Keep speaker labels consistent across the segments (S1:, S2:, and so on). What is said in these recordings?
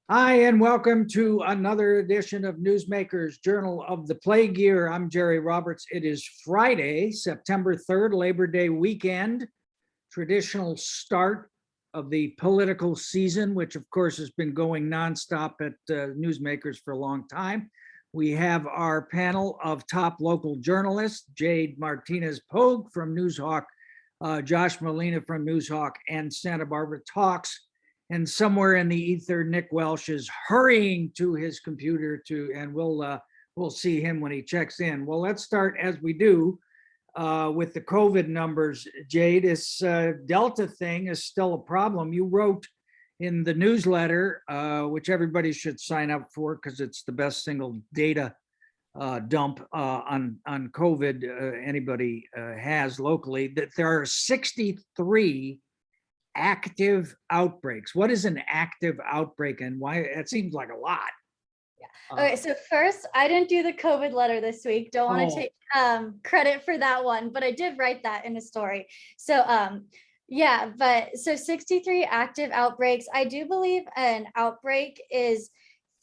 S1: Hi, and welcome to another edition of Newsmakers Journal of the Plague Year. I'm Jerry Roberts. It is Friday, September 3rd, Labor Day weekend, traditional start of the political season, which of course has been going nonstop at Newsmakers for a long time. We have our panel of top local journalists, Jade Martinez-Pogue from Newshawk, Josh Molina from Newshawk and Santa Barbara Talks. And somewhere in the ether, Nick Welsh is hurrying to his computer and we'll see him when he checks in. Well, let's start as we do with the COVID numbers. Jade, this Delta thing is still a problem. You wrote in the newsletter, which everybody should sign up for because it's the best single data dump on COVID anybody has locally, that there are 63 active outbreaks. What is an active outbreak and why? It seems like a lot.
S2: Yeah. Okay, so first, I didn't do the COVID letter this week. Don't want to take credit for that one, but I did write that in a story. So yeah, but so 63 active outbreaks. I do believe an outbreak is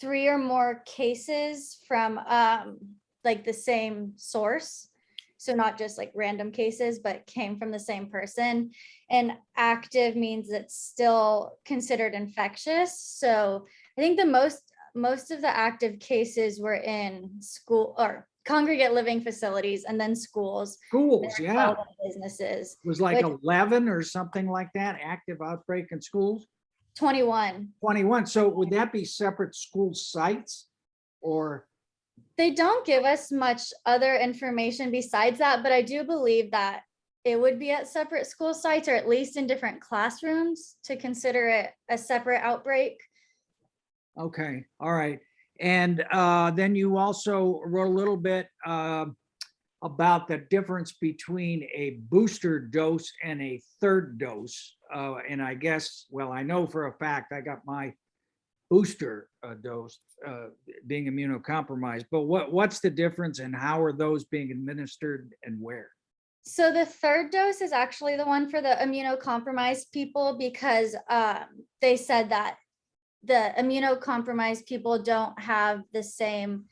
S2: 3 or more cases from like the same source. So not just like random cases, but came from the same person. And active means it's still considered infectious. So I think the most of the active cases were in school or congregate living facilities and then schools.
S1: Schools, yeah.
S2: Businesses.
S1: It was like 11 or something like that, active outbreak in schools?
S2: 21.
S1: 21. So would that be separate school sites or?
S2: They don't give us much other information besides that, but I do believe that it would be at separate school sites or at least in different classrooms to consider it a separate outbreak.
S1: Okay, all right. And then you also wrote a little bit about the difference between a booster dose and a third dose. And I guess, well, I know for a fact I got my booster dose being immunocompromised, but what's the difference and how are those being administered and where?
S2: So the third dose is actually the one for the immunocompromised people because they said that the immunocompromised people don't have the same,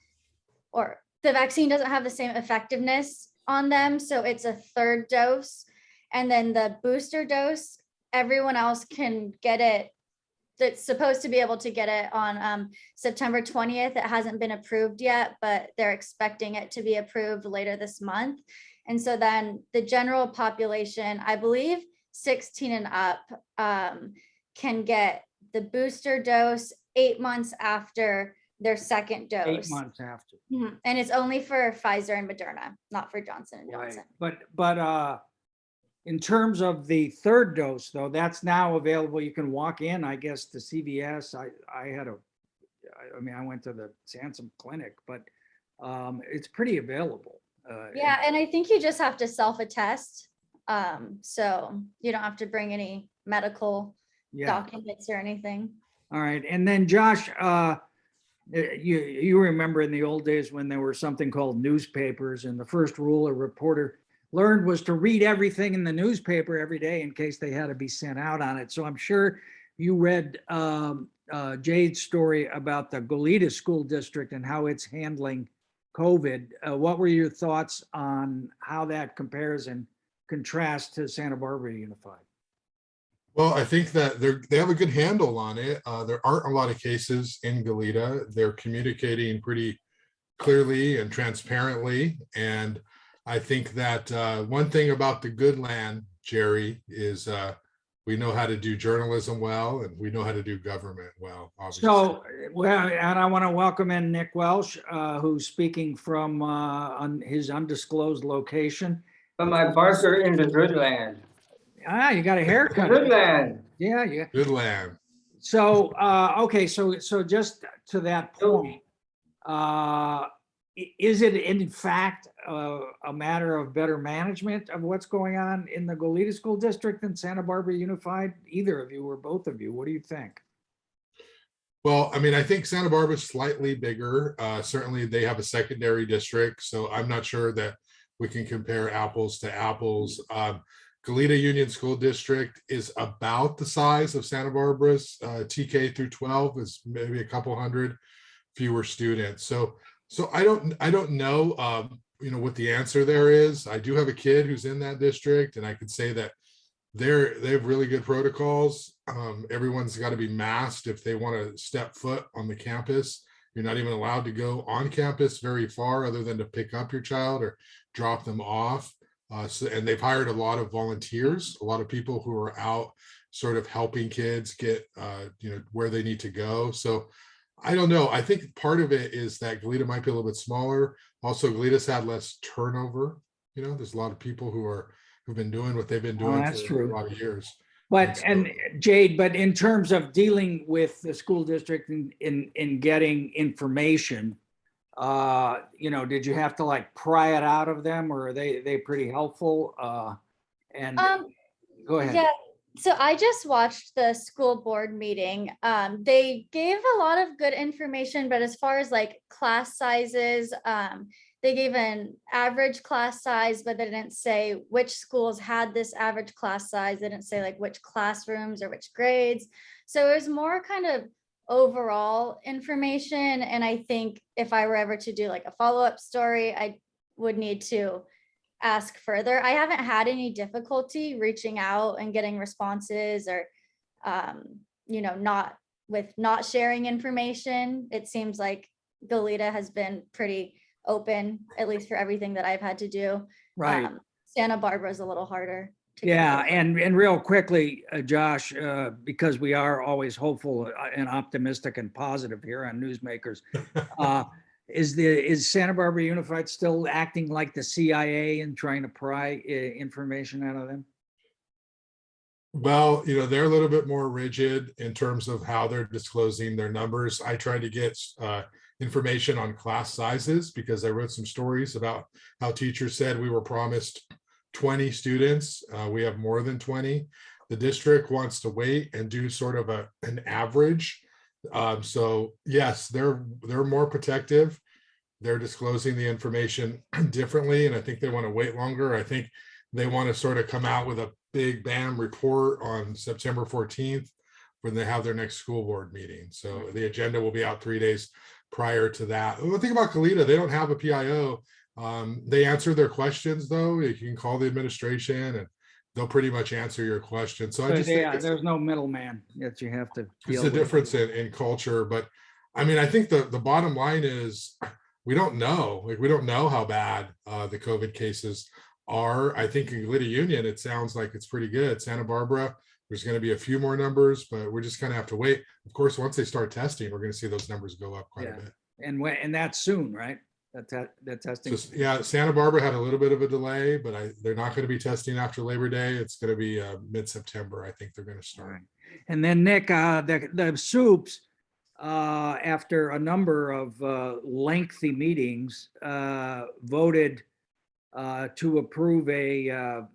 S2: or the vaccine doesn't have the same effectiveness on them. So it's a third dose. And then the booster dose, everyone else can get it. That's supposed to be able to get it on September 20th. It hasn't been approved yet, but they're expecting it to be approved later this month. And so then the general population, I believe 16 and up can get the booster dose 8 months after their second dose.
S1: 8 months after.
S2: Mm-hmm. And it's only for Pfizer and Moderna, not for Johnson & Johnson.
S1: Right. But in terms of the third dose, though, that's now available. You can walk in, I guess, to CVS. I went to the Sansom clinic, but it's pretty available.
S2: Yeah, and I think you just have to self-attest. So you don't have to bring any medical documents or anything.
S1: All right. And then Josh, you remember in the old days when there were something called newspapers, and the first rule a reporter learned was to read everything in the newspaper every day in case they had to be sent out on it. So I'm sure you read Jade's story about the Goleta School District and how it's handling COVID. What were your thoughts on how that compares and contrasts to Santa Barbara Unified?
S3: Well, I think that they have a good handle on it. There aren't a lot of cases in Goleta. They're communicating pretty clearly and transparently. And I think that one thing about the good land, Jerry, is we know how to do journalism well, and we know how to do government well, obviously.
S1: So, well, and I want to welcome in Nick Welsh, who's speaking from on his undisclosed location.
S4: From my bunker in the good land.
S1: Ah, you got a haircut.
S4: Good land.
S1: Yeah, yeah.
S3: Good land.
S1: So, okay, so just to that point, is it in fact a matter of better management of what's going on in the Goleta School District and Santa Barbara Unified? Either of you or both of you, what do you think?
S3: Well, I mean, I think Santa Barbara is slightly bigger. Certainly they have a secondary district, so I'm not sure that we can compare apples to apples. Goleta Union School District is about the size of Santa Barbara's. TK through 12 is maybe a couple hundred fewer students. So I don't know, what the answer there is. I do have a kid who's in that district, and I could say that they have really good protocols. Everyone's got to be masked if they want to step foot on the campus. You're not even allowed to go on campus very far other than to pick up your child or drop them off. And they've hired a lot of volunteers, a lot of people who are out sort of helping kids get, where they need to go. So I don't know. I think part of it is that Goleta might be a little bit smaller. Also, Goleta's had less turnover. There's a lot of people who've been doing what they've been doing
S1: that's
S3: for
S1: true.
S3: a lot of years.
S1: But,
S3: And
S1: and Jade, but in terms of dealing with the school district in getting information, did you have to like pry it out of them, or are they pretty helpful? And go ahead.
S2: Yeah, so I just watched the school board meeting. They gave a lot of good information, but as far as like class sizes, they gave an average class size, but they didn't say which schools had this average class size. They didn't say like which classrooms or which grades. So it was more kind of overall information. And I think if I were ever to do like a follow-up story, I would need to ask further. I haven't had any difficulty reaching out and getting responses or, not sharing information. It seems like Goleta has been pretty open, at least for everything that I've had to do.
S1: Right.
S2: Santa Barbara is a little harder to get
S1: Yeah,
S2: hold of.
S1: and real quickly, Josh, because we are always hopeful and optimistic and positive here on Newsmakers, is Santa Barbara Unified still acting like the CIA and trying to pry information out of them?
S3: Well, they're a little bit more rigid in terms of how they're disclosing their numbers. I tried to get information on class sizes because I wrote some stories about how teachers said we were promised 20 students. We have more than 20. The district wants to wait and do sort of an average. So yes, they're more protective. They're disclosing the information differently, and I think they want to wait longer. I think they want to sort of come out with a big bam report on September 14th when they have their next school board meeting. So the agenda will be out 3 days prior to that. The thing about Goleta, they don't have a PIO. They answer their questions though. You can call the administration and they'll pretty much answer your question. So I just think
S1: There's no middleman that you have to deal
S3: it's a
S1: with.
S3: difference in culture. But I mean, I think the bottom line is we don't know. Like, we don't know how bad the COVID cases are. I think in Goleta Union, it sounds like it's pretty good. Santa Barbara, there's going to be a few more numbers, but we're just going to have to wait. Of course, once they start testing, we're going to see those numbers go up quite a bit.
S1: And that's soon, right? That testing.
S3: So, yeah, Santa Barbara had a little bit of a delay, but they're not going to be testing after Labor Day. It's going to be mid-September. I think they're going to start.
S1: Right. And then Nick, the soups, after a number of lengthy meetings, voted to approve a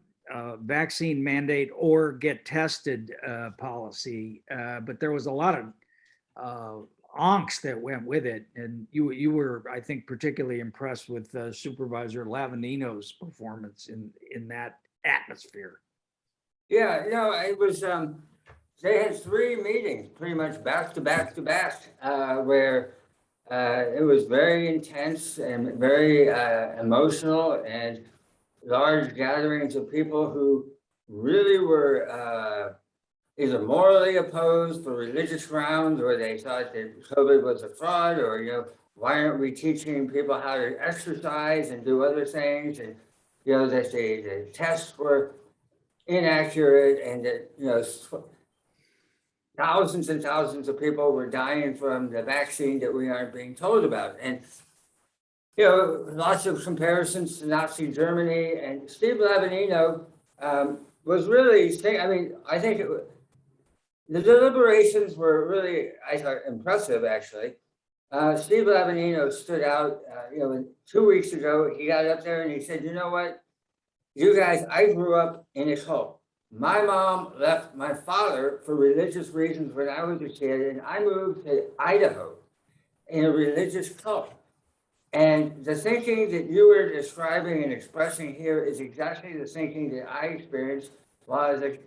S1: vaccine mandate or get tested policy. But there was a lot of angst that went with it. And you were, I think, particularly impressed with Supervisor Lavanino's performance in that atmosphere.
S4: Yeah, it was, they had 3 meetings pretty much back to back to back, where it was very intense and very emotional, and large gatherings of people who really were either morally opposed for religious grounds, or they thought that COVID was a fraud, or, why aren't we teaching people how to exercise and do other things? And, that the tests were inaccurate, and that, thousands and thousands of people were dying from the vaccine that we aren't being told about. And, lots of comparisons to Nazi Germany. And Steve Lavanino was really saying, I think the deliberations were really, I thought, impressive, actually. Steve Lavanino stood out, 2 weeks ago. He got up there and he said, you know what, you guys, I grew up in a cult. My mom left my father for religious reasons when I was a kid, and I moved to Idaho in a religious cult. And the thinking that you were describing and expressing here is exactly the thinking that I experienced while I was a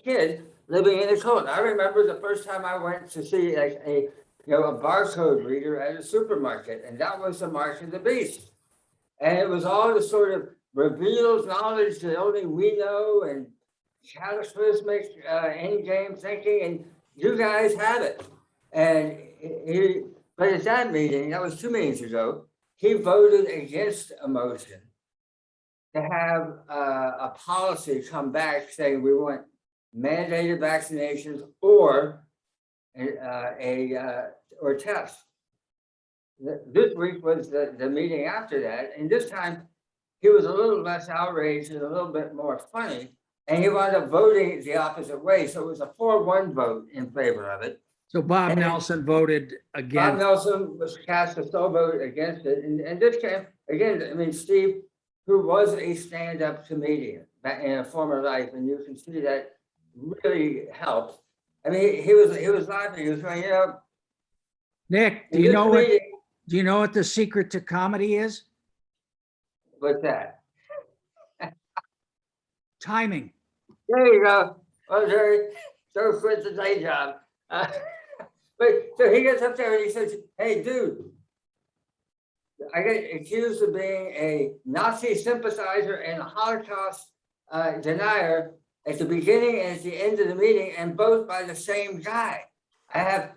S4: kid living in the cold. I remember the first time I went to see like a barcode reader at a supermarket, and that was the mark of the beast. And it was all the sort of reveals knowledge that only we know and cataclysmic end-game thinking, and you guys have it. And but at that meeting, that was 2 meetings ago, he voted against a motion to have a policy come back saying we want mandated vaccinations or or tests. This week was the meeting after that, and this time he was a little less outraged and a little bit more funny, and he wound up voting the opposite way. So it was a 4-1 vote in favor of it.
S1: So Bob
S4: And-
S1: Nelson voted
S4: Bob
S1: against.
S4: Nelson was cast a sole vote against it, and this came, again, I mean, Steve, who was a stand-up comedian back in a former life, and you can see that really helped. I mean, he was laughing, he was going,
S1: Nick,
S4: in this meeting,
S1: do you know what the secret to comedy is?
S4: what's that?
S1: Timing.
S4: There you go. Oh, Jerry, so quits the day job. But so he gets up there and he says, "Hey, dude, I get accused of being a Nazi sympathizer and a Holocaust denier at the beginning and at the end of the meeting, and both by the same guy. I have,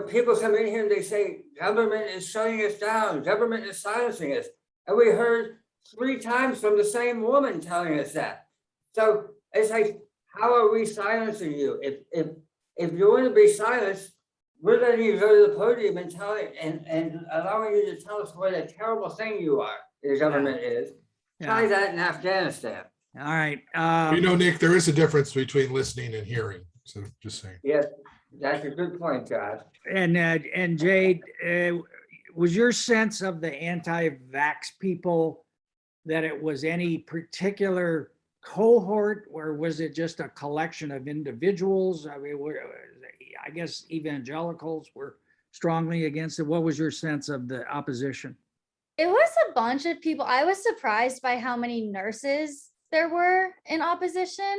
S4: people come in here and they say, government is shutting us down, government is silencing us. And we heard 3 times from the same woman telling us that. So it's like, how are we silencing you? If you want to be silenced, we're letting you go to the podium and and allowing you to tell us what a terrible thing you are, the government is. Try
S1: Yeah.
S4: that in Afghanistan."
S1: All right.
S3: Nick, there is a difference between listening and hearing. So just saying.
S4: Yes, that's a good point, Josh.
S1: And Jade, was your sense of the anti-vax people that it was any particular cohort, or was it just a collection of individuals? I mean, I guess evangelicals were strongly against it. What was your sense of the opposition?
S2: It was a bunch of people. I was surprised by how many nurses there were in opposition.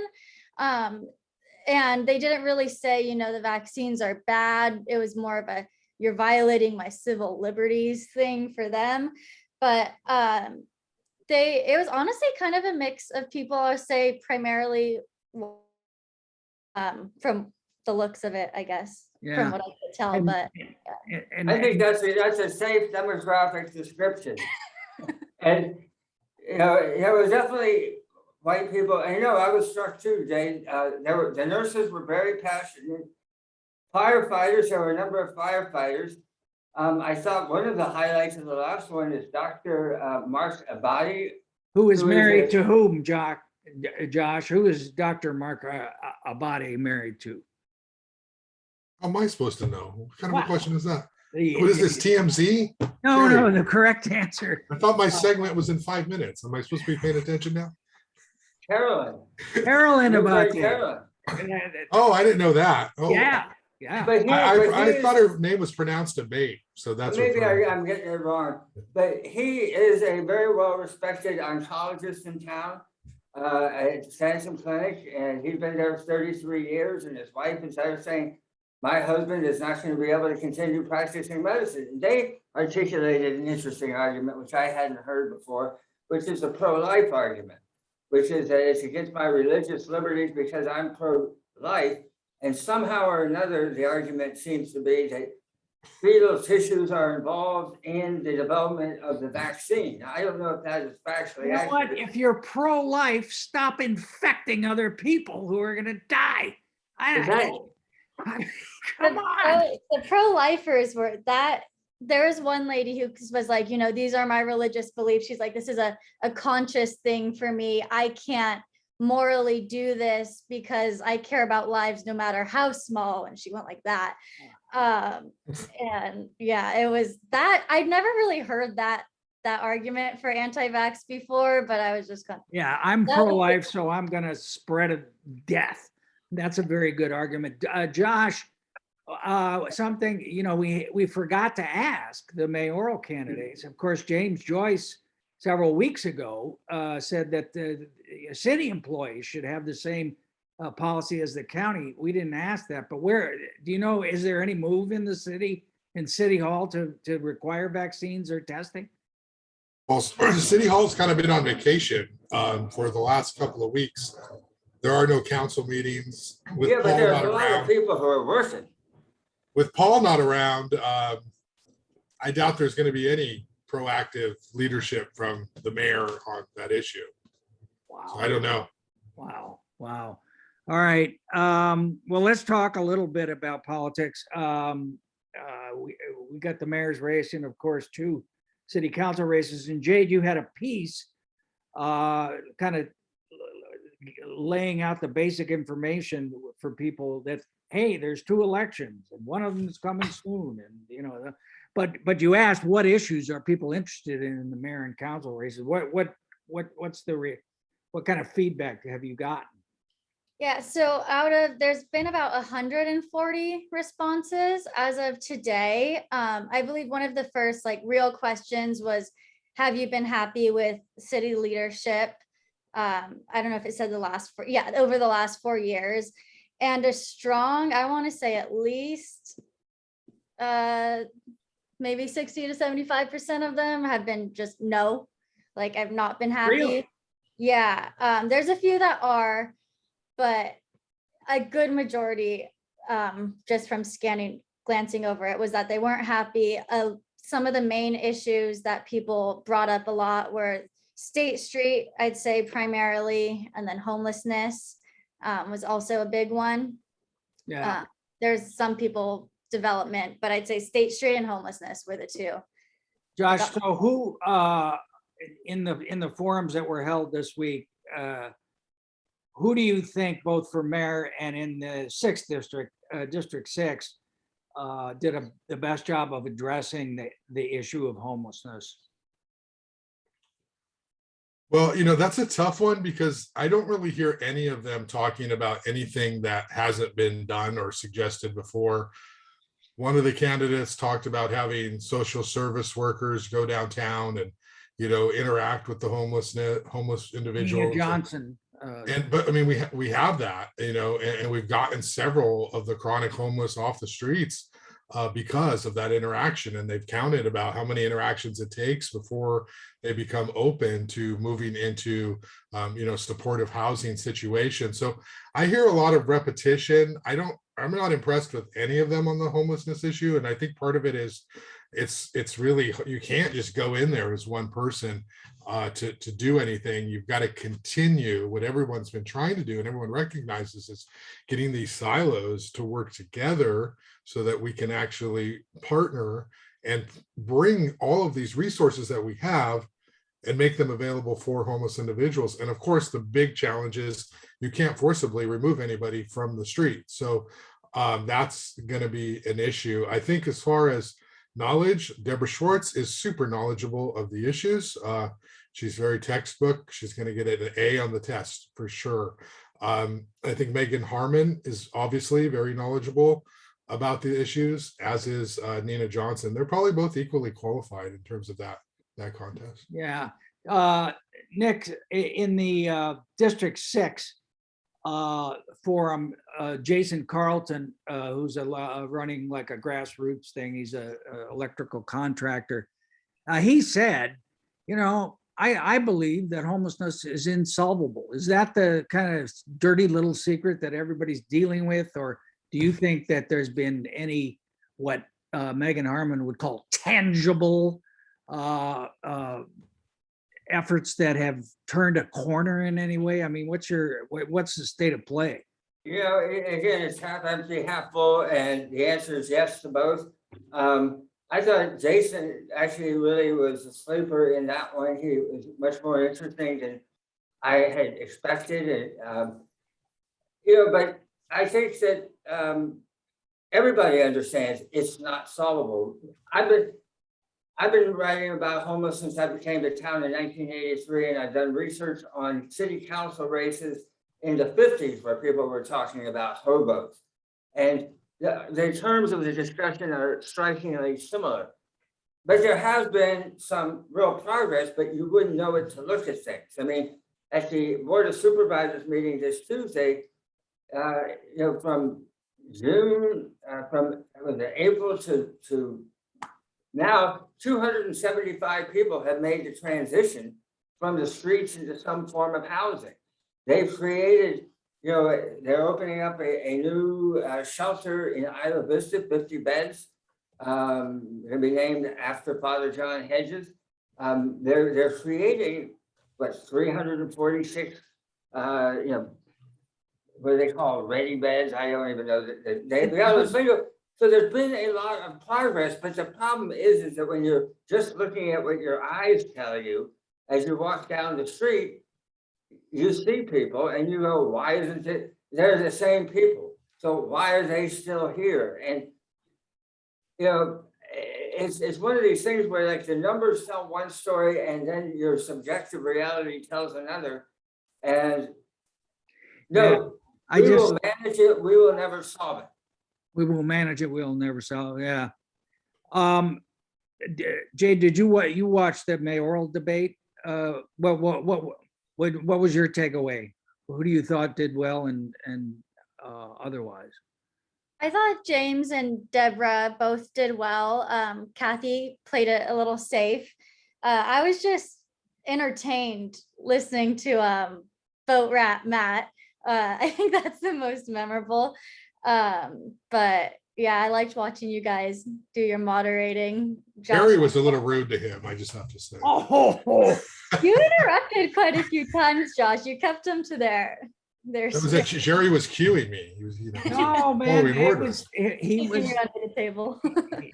S2: And they didn't really say, the vaccines are bad. It was more of a, you're violating my civil liberties thing for them. But it was honestly kind of a mix of people, I would say primarily from the looks of it, I guess,
S1: Yeah.
S2: from what I could tell.
S1: And-
S2: But
S1: And
S4: I think that's a safe demographic description. And, it was definitely white people. And, I was struck too, Jane. The nurses were very passionate. Firefighters, there were a number of firefighters. I thought one of the highlights of the last one is Dr. Mark Abadi.
S1: who is
S4: who is
S1: married
S4: it?
S1: to whom, Josh? Who is Dr. Mark Abadi married to?
S3: How am I supposed to know? What kind of
S1: Wow.
S3: a question is that?
S1: The-
S3: What is this, TMZ?
S1: No,
S3: Jerry.
S1: the correct answer.
S3: I thought my segment was in 5 minutes. Am I supposed to be paying attention now?
S4: Carolyn.
S1: Carolyn
S4: Looks like
S1: Abadi.
S4: Carolyn.
S3: Oh, I didn't know that. Oh,
S1: Yeah.
S4: But
S3: I thought her name was pronounced Abate, so that's what.
S4: maybe
S3: threw me.
S4: I'm getting it wrong, but he is a very well-respected oncologist in town at Sansom Clinic, and he's been there for 33 years, and his wife is there saying, my husband is not going to be able to continue practicing medicine. And they articulated an interesting argument, which I hadn't heard before, which is a pro-life argument, which is that it's against my religious liberties because I'm pro-life. And somehow or another, the argument seems to be that fetal tissues are involved in the development of the vaccine. Now, I don't know if that is factually
S1: You know what?
S4: accurate.
S1: If you're pro-life, stop infecting other people who are going to die. Come on.
S2: the pro-lifers were that. There was one lady who was like, these are my religious beliefs. She's like, this is a conscious thing for me. I can't morally do this because I care about lives no matter how small. And she went like that. And yeah, it was that. I'd never really heard that argument for anti-vax before, but I was just kind of,
S1: Yeah, I'm
S2: That was-
S1: pro-life, so I'm going to spread a death. That's a very good argument. Josh, Something, we forgot to ask the mayoral candidates. Of course, James Joyce several weeks ago said that the city employees should have the same policy as the county. We didn't ask that, but is there any move in the city, in City Hall to require vaccines or testing?
S3: Well, City Hall's kind of been on vacation for the last couple of weeks. There are no council meetings with
S4: Yeah, but
S3: Paul
S4: there's
S3: not
S4: a lot of
S3: around.
S4: people who are working.
S3: With Paul not around, I doubt there's going to be any proactive leadership from the mayor on that issue.
S1: Wow.
S3: So I don't know.
S1: Wow. All right. Well, let's talk a little bit about politics. We got the mayor's race and of course 2 city council races. And Jade, you had a piece kind of laying out the basic information for people that, hey, there's 2 elections and one of them is coming soon. And, but you asked what issues are people interested in the mayor and council races? What kind of feedback have you gotten?
S2: Yeah, so there's been about 140 responses as of today. I believe one of the first real questions was, have you been happy with city leadership? I don't know if it said over the last 4 years. And a strong, I want to say at least maybe 60 to 75% of them have been just no, I've not been happy.
S1: Really?
S2: Yeah, there's a few that are, but a good majority, just from glancing over it, was that they weren't happy. Some of the main issues that people brought up a lot were State Street, I'd say primarily, and then homelessness was also a big one.
S1: Yeah.
S2: There's some people development, but I'd say State Street and homelessness were the 2.
S1: Josh, so who in the forums that were held this week, who do you think, both for mayor and in the 6th district, District 6, did the best job of addressing the issue of homelessness?
S3: Well, that's a tough one because I don't really hear any of them talking about anything that hasn't been done or suggested before. One of the candidates talked about having social service workers go downtown and, interact with the homeless individuals.
S1: Nina Johnson.
S3: But I mean, we have that, and we've gotten several of the chronic homeless off the streets because of that interaction. And they've counted about how many interactions it takes before they become open to moving into, supportive housing situations. So I hear a lot of repetition. I'm not impressed with any of them on the homelessness issue. And I think part of it is it's really, you can't just go in there as one person to do anything. You've got to continue what everyone's been trying to do, and everyone recognizes is getting these silos to work together so that we can actually partner and bring all of these resources that we have and make them available for homeless individuals. And of course, the big challenge is you can't forcibly remove anybody from the street. So that's going to be an issue. I think as far as knowledge, Deborah Schwartz is super knowledgeable of the issues. She's very textbook. She's going to get an A on the test for sure. I think Megan Harmon is obviously very knowledgeable about the issues, as is Nina Johnson. They're probably both equally qualified in terms of that contest.
S1: Yeah. Nick, in the District 6 forum, Jason Carlton, who's running like a grassroots thing, he's a electrical contractor. He said, I believe that homelessness is insolvable. Is that the kind of dirty little secret that everybody's dealing with? Or do you think that there's been any, what Megan Harmon would call tangible efforts that have turned a corner in any way? I mean, what's the state of play?
S4: Again, it's half empty, half full, and the answer is yes to both. I thought Jason actually really was a sleeper in that one. He was much more interesting than I had expected. And, but I think that everybody understands it's not solvable. I've been writing about homeless since I came to town in 1983, and I've done research on city council races in the 50s where people were talking about hobos. And the terms of the discussion are strikingly similar. But there has been some real progress, but you wouldn't know it to look at things. I mean, at the Board of Supervisors meeting this Tuesday, from June, from April to now, 275 people have made the transition from the streets into some form of housing. They've created, they're opening up a new shelter in Isla Vista, 50 beds. Going to be named after Father John Hedges. They're creating 346 what do they call ready beds? I don't even know that so there's been a lot of progress, but the problem is that when you're just looking at what your eyes tell you as you walk down the street, you see people and you go, why isn't it? They're the same people. So why are they still here? And it's one of these things where like the numbers tell one story and then your subjective reality tells another. And no, we will manage it. We will never solve it.
S1: We will manage it. We'll never solve. Yeah. Jade, did you watch the mayoral debate? What was your takeaway? Who do you thought did well and otherwise?
S2: I thought James and Deborah both did well. Kathy played it a little safe. I was just entertained listening to Boat Rat Matt. I think that's the most memorable. But yeah, I liked watching you guys do your moderating.
S3: Jerry was a little rude to him, I just have to say.
S1: Oh,
S2: you interrupted quite a few times, Josh. You kept them to their
S3: Jerry was cueing me. He was,
S1: no, man,
S3: following
S1: it
S3: orders.
S1: was, he was,
S2: under the table.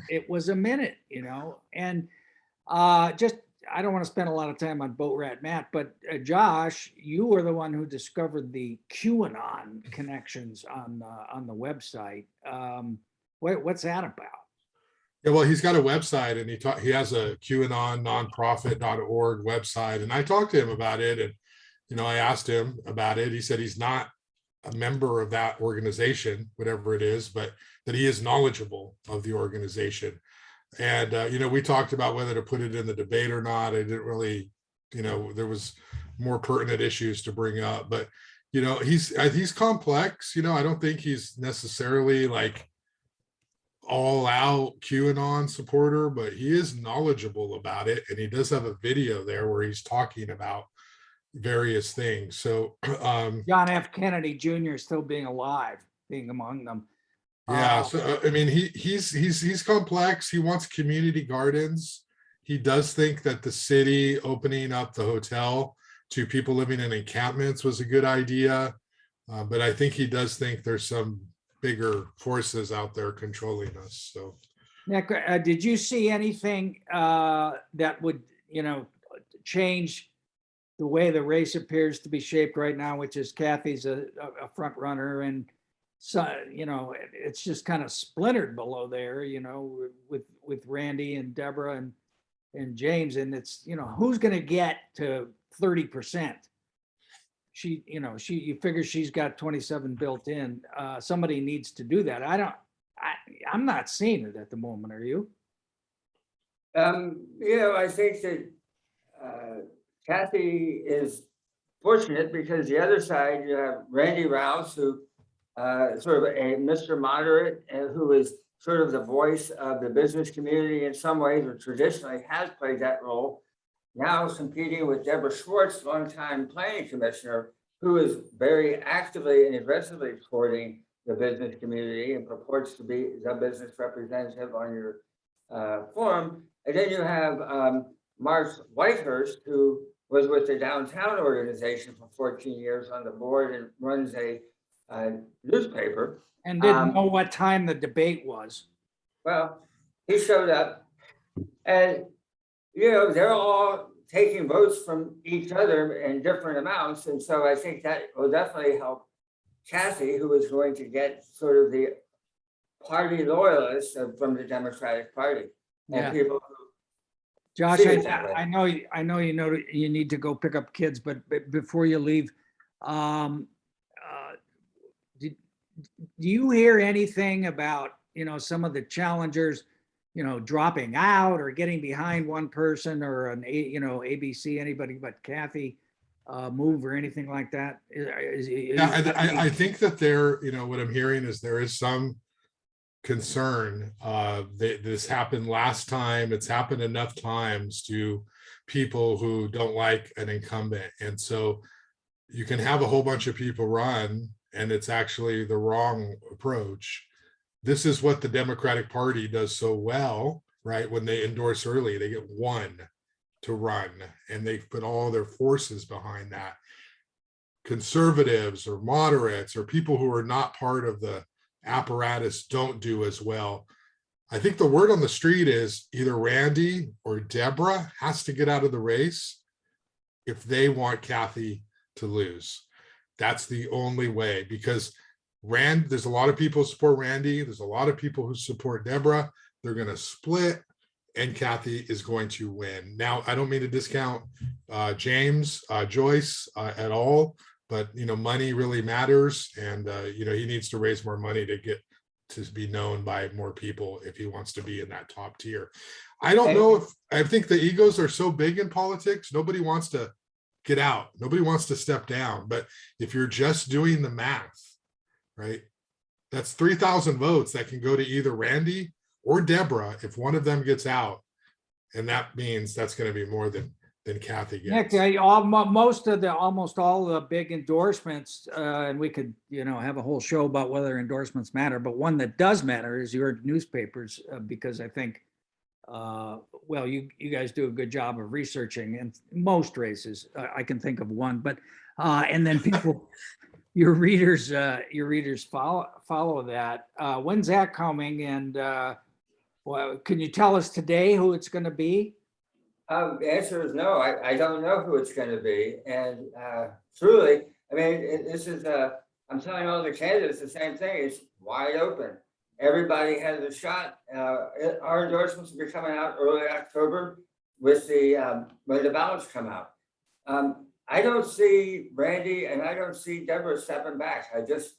S1: it was a minute, and just, I don't want to spend a lot of time on Boat Rat Matt, but Josh, you were the one who discovered the QAnon connections on the website. What's that about?
S3: Yeah, well, he's got a website and he has a QAnon nonprofit.org website. And I talked to him about it. And, I asked him about it. He said he's not a member of that organization, whatever it is, but that he is knowledgeable of the organization. And, we talked about whether to put it in the debate or not. I didn't really, there was more pertinent issues to bring up, but, he's complex. I don't think he's necessarily like all out QAnon supporter, but he is knowledgeable about it. And he does have a video there where he's talking about various things. So
S1: John F. Kennedy Jr. still being alive, being among them.
S3: Yeah, so I mean, he's complex. He wants community gardens. He does think that the city opening up the hotel to people living in encampments was a good idea, but I think he does think there's some bigger forces out there controlling us. So,
S1: Nick, did you see anything that would, change the way the race appears to be shaped right now, which is Kathy's a front runner, and so, it's just kind of splintered below there, with Randy and Deborah and James, and it's, who's going to get to 30%? You figure she's got 27 built in. Somebody needs to do that. I'm not seeing it at the moment. Are you?
S4: I think that Kathy is fortunate because the other side, you have Randy Rouse, who sort of a Mr. Moderate, who is sort of the voice of the business community in some ways, or traditionally has played that role. Now competing with Deborah Schwartz, longtime planning commissioner, who is very actively and aggressively supporting the business community and purports to be the business representative on your forum. And then you have Mark Whitehurst, who was with the downtown organization for 14 years on the board and runs a newspaper.
S1: And didn't know what time the debate was.
S4: Well, he showed up and, they're all taking votes from each other in different amounts. And so I think that will definitely help Kathy, who is going to get sort of the party loyalists from the Democratic Party. And people who
S1: Josh,
S4: see it that way.
S1: I know you need to go pick up kids, but before you leave, do you hear anything about, some of the challengers, dropping out or getting behind one person or ABC, anybody but Kathy, move or anything like that?
S3: Yeah, I think that what I'm hearing is there is some concern. This happened last time. It's happened enough times to people who don't like an incumbent. And so you can have a whole bunch of people run, and it's actually the wrong approach. This is what the Democratic Party does so well, right? When they endorse early, they get one to run, and they put all their forces behind that. Conservatives or moderates or people who are not part of the apparatus don't do as well. I think the word on the street is either Randy or Deborah has to get out of the race if they want Kathy to lose. That's the only way, because there's a lot of people who support Randy. There's a lot of people who support Deborah. They're going to split, and Kathy is going to win. Now, I don't mean to discount Joyce at all, but money really matters, and he needs to raise more money to get to be known by more people if he wants to be in that top tier. I don't know I think the egos are so big in politics. Nobody wants to get out. Nobody wants to step down. But if you're just doing the math, right, that's 3,000 votes that can go to either Randy or Deborah if one of them gets out, and that means that's going to be more than Kathy gets.
S1: Nick, almost all the big endorsements, and we could, have a whole show about whether endorsements matter, but one that does matter is your newspapers, because I think, you guys do a good job of researching, and most races, I can think of one, but, and then people, your readers follow that. When's that coming? And can you tell us today who it's going to be?
S4: The answer is no. I don't know who it's going to be, and truly, I mean, this is. I'm telling all the candidates the same thing. It's wide open. Everybody has a shot. Our endorsements will be coming out early October with when the ballots come out. I don't see Randy and I don't see Deborah stepping back. I just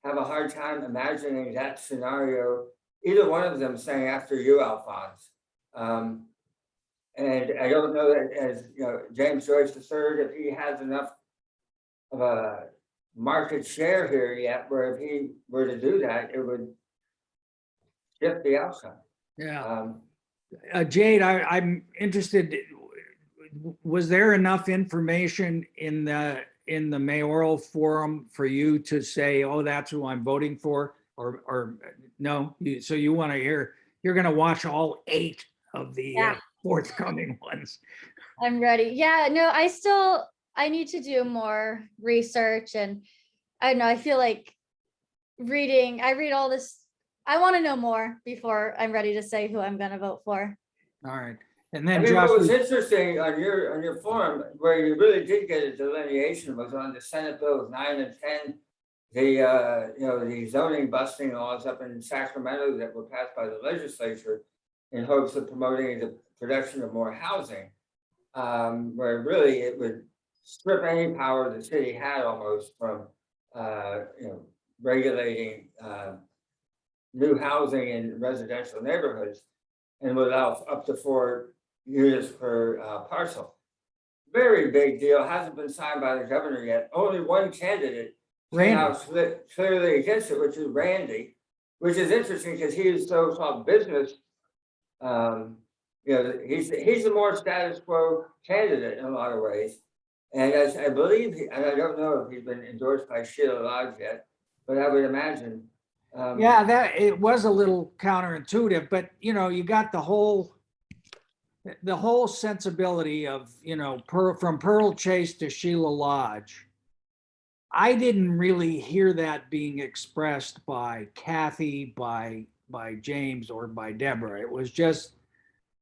S4: have a hard time imagining that scenario. Either one of them saying after you, Alphonse. And I don't know that, as James Joyce III, if he has enough of a market share here yet, where if he were to do that, it would shift the outcome.
S1: Yeah. Jade, I'm interested. Was there enough information in the mayoral forum for you to say, "Oh, that's who I'm voting for," or no? So you want to hear? You're going to watch all 8 of the forthcoming ones.
S2: I'm ready. Yeah, no, I need to do more research, and I don't know, I feel like I read all this. I want to know more before I'm ready to say who I'm going to vote for.
S1: All right. And then
S4: Josh, what was interesting on your forum, where you really did get a delineation, was on the Senate bills 9 and 10, the zoning busting laws up in Sacramento that were passed by the legislature in hopes of promoting the production of more housing, where really it would strip any power the city had almost from regulating new housing in residential neighborhoods, and would allow up to 4 units per parcel. Very big deal. Hasn't been signed by the governor yet. Only one candidate came out clearly against it, which is Randy, which is interesting because he is so-called business. He's the more status quo candidate in a lot of ways. And as I believe, and I don't know if he's been endorsed by Sheila Lodge yet, but I would imagine.
S1: That it was a little counterintuitive, but you got the whole sensibility of from Pearl Chase to Sheila Lodge. I didn't really hear that being expressed by Kathy, by James, or by Deborah. It was just,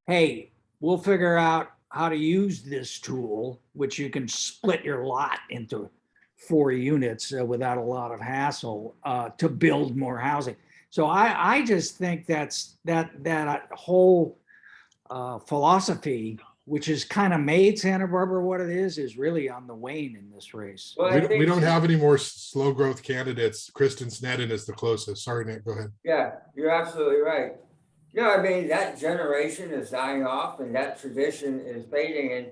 S1: hey, we'll figure out how to use this tool, which you can split your lot into 4 units without a lot of hassle to build more housing. So I just think that whole philosophy which has kind of made Santa Barbara what it is really on the wane in this race.
S4: Well, I
S3: We
S4: think-
S3: don't have any more slow growth candidates. Kristen Sneddon is the closest. Sorry, Nick, go ahead.
S4: Yeah, you're absolutely right. I mean, that generation is dying off and that tradition is fading. And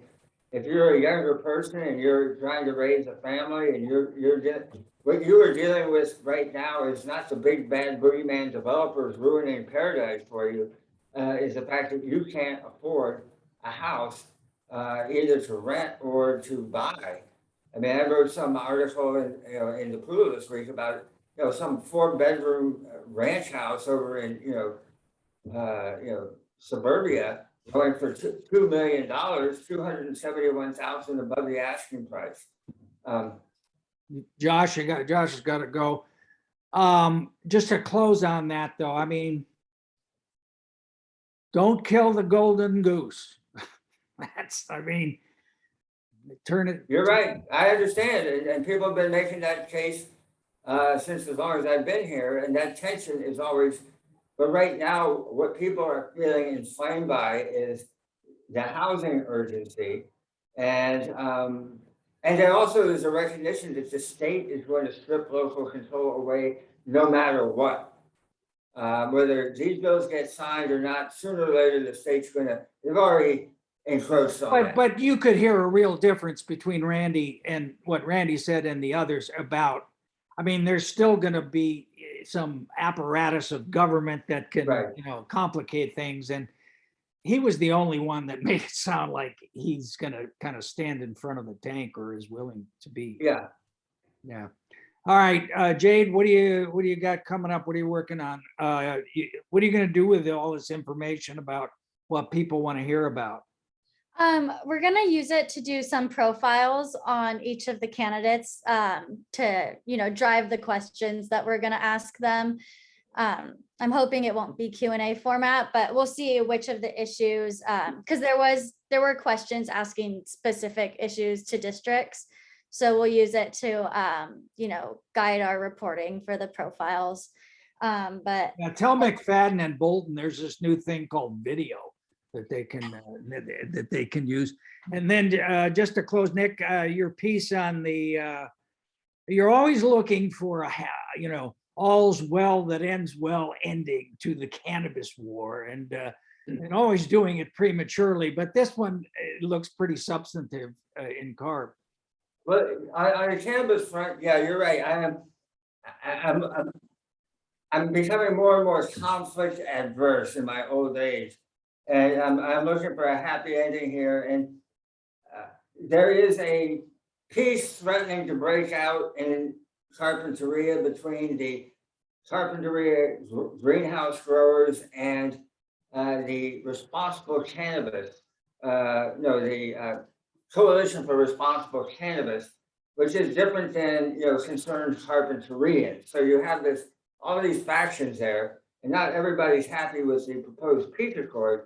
S4: if you're a younger person and you're trying to raise a family and what you are dealing with right now is not the big bad boogeyman developers ruining paradise for you, is the fact that you can't afford a house either to rent or to buy. I mean, I wrote some article in the Pool this week about some 4-bedroom ranch house over in suburbia going for $2 million, $271,000 above the asking price.
S1: Josh has got to go. Just to close on that though, I mean, don't kill the golden goose. Turn it.
S4: You're right. I understand. And people have been making that case since as long as I've been here. And that tension is always, but right now, what people are feeling inflamed by is the housing urgency. And then also there's a recognition that the state is going to strip local control away no matter what. Whether these bills get signed or not, sooner or later, the state's they've already encroached on that.
S1: But you could hear a real difference between Randy and what Randy said and the others about, I mean, there's still going to be some apparatus of government that can,
S4: Right.
S1: complicate things. And he was the only one that made it sound like he's going to kind of stand in front of the tank or is willing to be.
S4: Yeah.
S1: Yeah. All right, Jade, what do you got coming up? What are you working on? What are you going to do with all this information about what people want to hear about?
S2: We're gonna use it to do some profiles on each of the candidates to, drive the questions that we're gonna ask them. I'm hoping it won't be Q&A format, but we'll see which of the issues, because there were questions asking specific issues to districts. So we'll use it to, guide our reporting for the profiles. But
S1: Now tell McFadden and Bolton, there's this new thing called video that they can use. And then just to close, Nick, your piece on you're always looking for all's well that ends well ending to the cannabis war, and always doing it prematurely. But this one, it looks pretty substantive in carb.
S4: Well, on the cannabis front, yeah, you're right. I'm becoming more and more conflict adverse in my old age. And I'm looking for a happy ending here. And there is a peace threatening to break out in Carpinteria between the Carpinteria greenhouse growers and the Responsible Cannabis, the Coalition for Responsible Cannabis, which is different than, concerned Carpinterians. So you have all these factions there, and not everybody's happy with the proposed peace accord.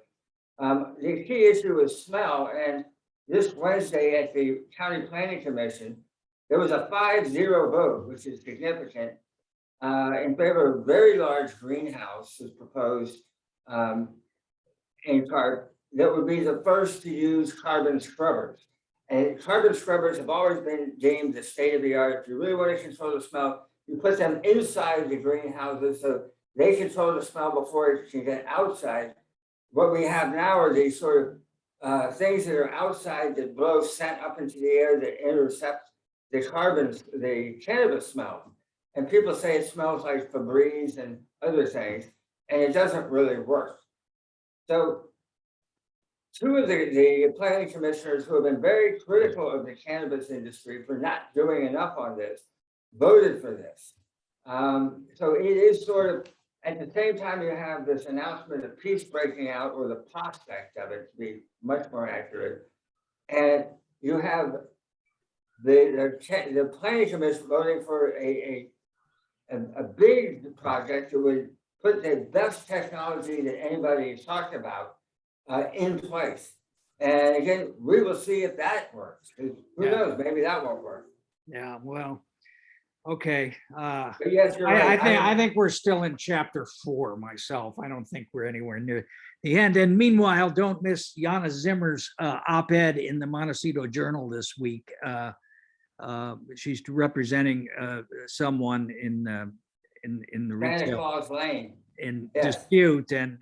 S4: The key issue is smell, and this Wednesday at the County Planning Commission, there was a 5-0 vote, which is significant, in favor of a very large greenhouse is proposed in CARP that would be the first to use carbon scrubbers. And carbon scrubbers have always been deemed the state of the art. If you really want to control the smell, you put them inside the greenhouses so they control the smell before it can get outside. What we have now are these sort of things that are outside that blow scent up into the air that intercept the cannabis smell. And people say it smells like Febreze and other things, and it doesn't really work. So two of the planning commissioners who have been very critical of the cannabis industry for not doing enough on this voted for this. So it is sort of, at the same time, you have this announcement of peace breaking out, or the prospect of it, to be much more accurate. And you have the planning commission voting for a big project that would put the best technology that anybody has talked about in place. And again, we will see if that works. Who knows? Maybe that won't work.
S1: Yeah, well, Okay.
S4: But yes, you're
S1: I
S4: right.
S1: think we're still in chapter 4 myself. I don't think we're anywhere near the end. And meanwhile, don't miss Jana Zimmer's op-ed in the Montecito Journal this week. She's representing someone in the
S4: Santa
S1: retail
S4: Claus Lane.
S1: in
S4: Yes.
S1: dispute, and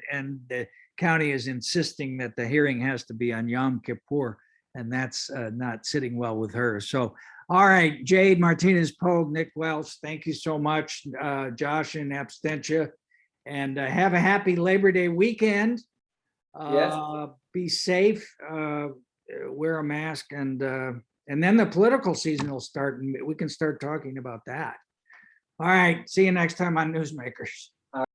S1: the county is insisting that the hearing has to be on Yom Kippur, and that's not sitting well with her. So, all right, Jade Martinez-Pogue, Nick Welsh, thank you so much. Josh in absentia, and have a happy Labor Day weekend.
S4: Yes.
S1: Be safe, wear a mask, and then the political season will start, and we can start talking about that. All right, see you next time on Newsmakers.